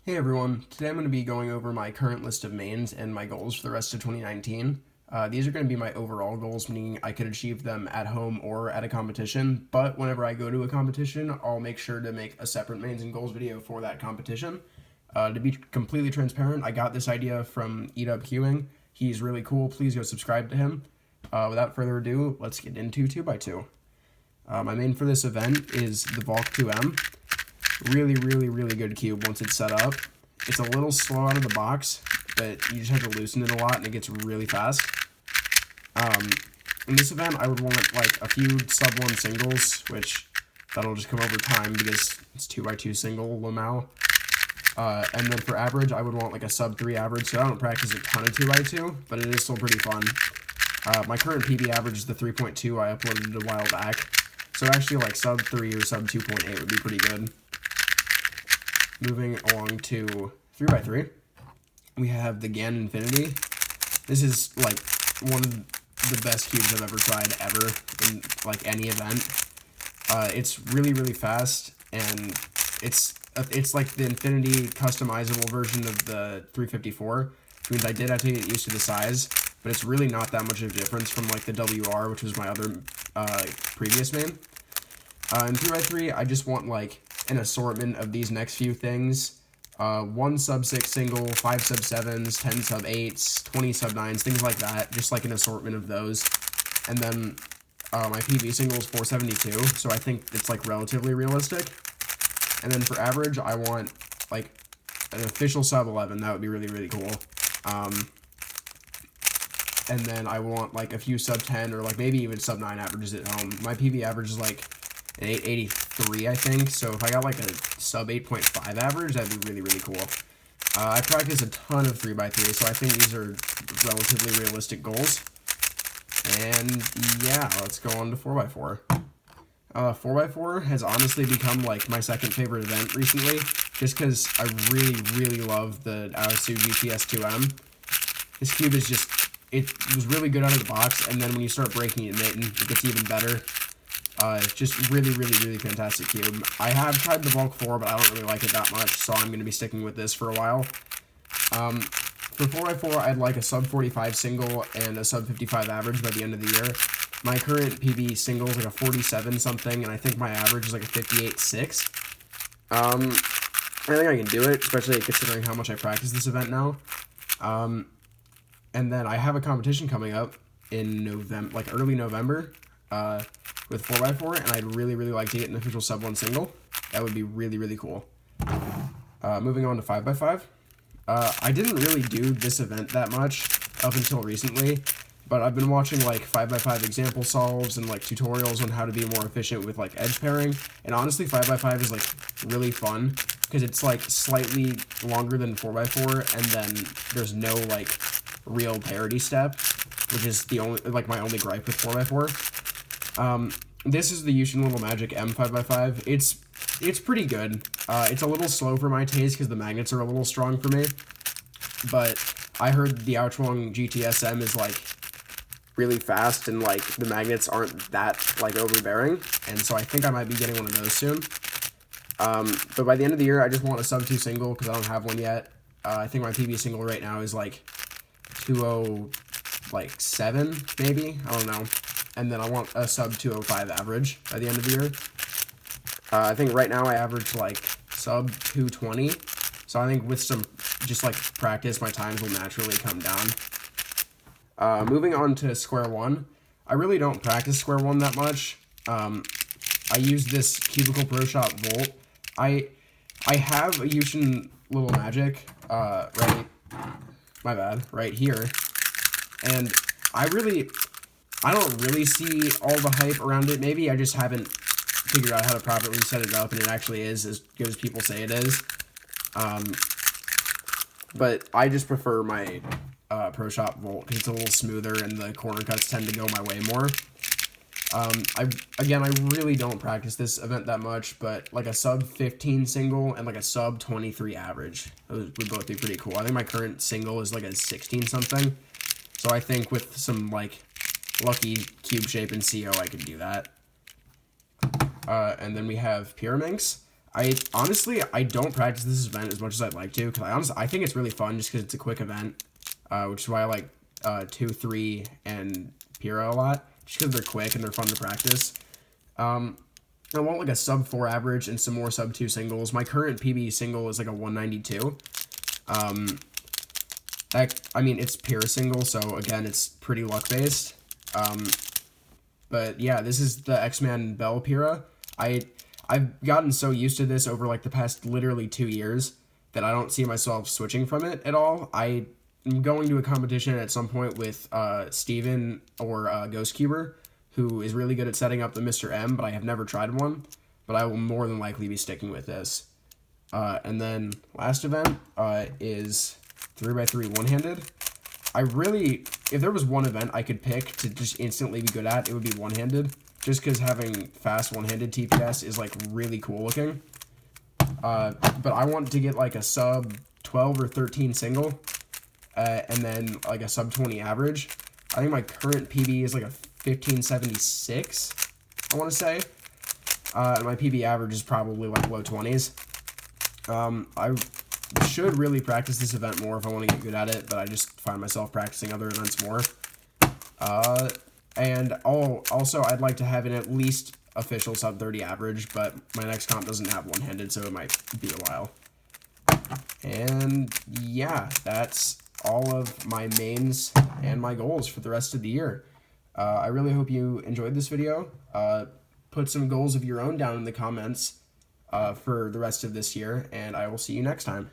Hey everyone, today I'm going to be going over my current list of mains and my goals for the rest of 2019. These are going to be my overall goals, meaning I could achieve them at home or at a competition, but whenever I go to a competition, I'll make sure to make a separate mains and goals video for that competition. To be completely transparent, I got this idea from Eat Up Queuing. He's really cool, please go subscribe to him. Without further ado, let's get into 2x2. My main for this event is the Valk 2M. Really good cube once it's set up. It's a little slow out of the box, but you just have to loosen it a lot and it gets really fast. In this event, I would want like a few sub 1 singles, which that'll just come over time because it's 2x2 single Lamau. And then for average, I would want like a sub 3 average, so I don't practice a ton of 2x2, but it is still pretty fun. My current PB average is the 3.2 I uploaded a while back, so actually like sub 3 or sub 2.8 would be pretty good. Moving along to 3x3, we have the Gan Infinity. This is like one of the best cubes I've ever tried ever in like any event. It's really fast, and it's like the Infinity customizable version of the 354, which means I did have to get used to the size, but it's really not that much of a difference from like the WR, which was my other previous main. In 3x3, I just want like an assortment of these next few things. 1 sub 6 single, 5 sub 7s, 10 sub 8s, 20 sub 9s, things like that. Just like an assortment of those. And then my PB single is 472, so I think it's like relatively realistic. And then for average, I want like an official sub 11. That would be really cool. And then I want like a few sub 10 or like maybe even sub 9 averages at home. My PB average is like an 883, I think. So if I got like a sub 8.5 average, that'd be really cool. I practice a ton of 3x3, so I think these are relatively realistic goals. And yeah, let's go on to 4x4. 4x4 has honestly become like my second favorite event recently, just because I really love the Aosu GTS 2M. This cube is just, it was really good out of the box, and then when you start breaking it and it gets even better. Just really fantastic cube. I have tried the Valk 4, but I don't really like it that much, so I'm going to be sticking with this for a while. For 4x4, I'd like a sub 45 single and a sub 55 average by the end of the year. My current PB single is like a 47 something, and I think my average is like a 58.6. I think I can do it, especially considering how much I practice this event now. And then I have a competition coming up in November, like early November, with 4x4, and I'd really like to get an official sub 1 single. That would be really cool. Moving on to 5x5. I didn't really do this event that much up until recently, but I've been watching like 5x5 example solves and like tutorials on how to be more efficient with like edge pairing, and honestly 5x5 is like really fun because it's like slightly longer than 4x4, and then there's no like real parity step, which is the only like my only gripe with 4x4. This is the Yushin Little Magic M5x5. It's pretty good. It's a little slow for my taste because the magnets are a little strong for me. But I heard the Aochuang GTSM is like really fast and like the magnets aren't that like overbearing, and so I think I might be getting one of those soon. But by the end of the year, I just want a sub 2 single because I don't have one yet. I think my PB single right now is like 207 maybe. I don't know. And then I want a sub 205 average by the end of the year. I think right now I average like sub 220. So I think with some just like practice, my times will naturally come down. Moving on to square one. I really don't practice square one that much. I use this Cubicle Pro Shop Volt. I have a Yushin Little Magic, right here. And I don't really see all the hype around it. Maybe I just haven't figured out how to properly set it up, and it actually is as good as people say it is. But I just prefer my Pro Shop Volt because it's a little smoother and the corner cuts tend to go my way more. I really don't practice this event that much, but like a sub 15 single and like a sub 23 average, those would both be pretty cool. I think my current single is like a 16 something, so I think with some like lucky cube shape and CO, I could do that. And then we have Pyraminx. I honestly, I don't practice this event as much as I'd like to, because I think it's really fun just because it's a quick event, which is why I like 2, 3, and Pyrrha a lot, just because they're quick and they're fun to practice. I want like a sub 4 average and some more sub 2 singles. My current PB single is like a 192. I mean, it's Pyrrha single, so again, it's pretty luck based. But yeah, this is the X-Man Bell Pyrrha. I've gotten so used to this over like the past literally 2 years that I don't see myself switching from it at all. I am going to a competition at some point with Steven or Ghost Cuber, who is really good at setting up the Mr. M, but I have never tried one. But I will more than likely be sticking with this. And then last event is 3x3 one-handed. If there was one event I could pick to just instantly be good at, it would be one-handed. Just because having fast one-handed TPS is like really cool looking. But I want to get like a sub 12 or 13 single, and then like a sub 20 average. I think my current PB is like a 1576, I want to say. And my PB average is probably like low 20s. I should really practice this event more if I want to get good at it, but I just find myself practicing other events more. And also, I'd like to have an at least official sub 30 average, but my next comp doesn't have one-handed, so it might be a while. And yeah, that's all of my mains and my goals for the rest of the year. I really hope you enjoyed this video. Put some goals of your own down in the comments for the rest of this year, and I will see you next time.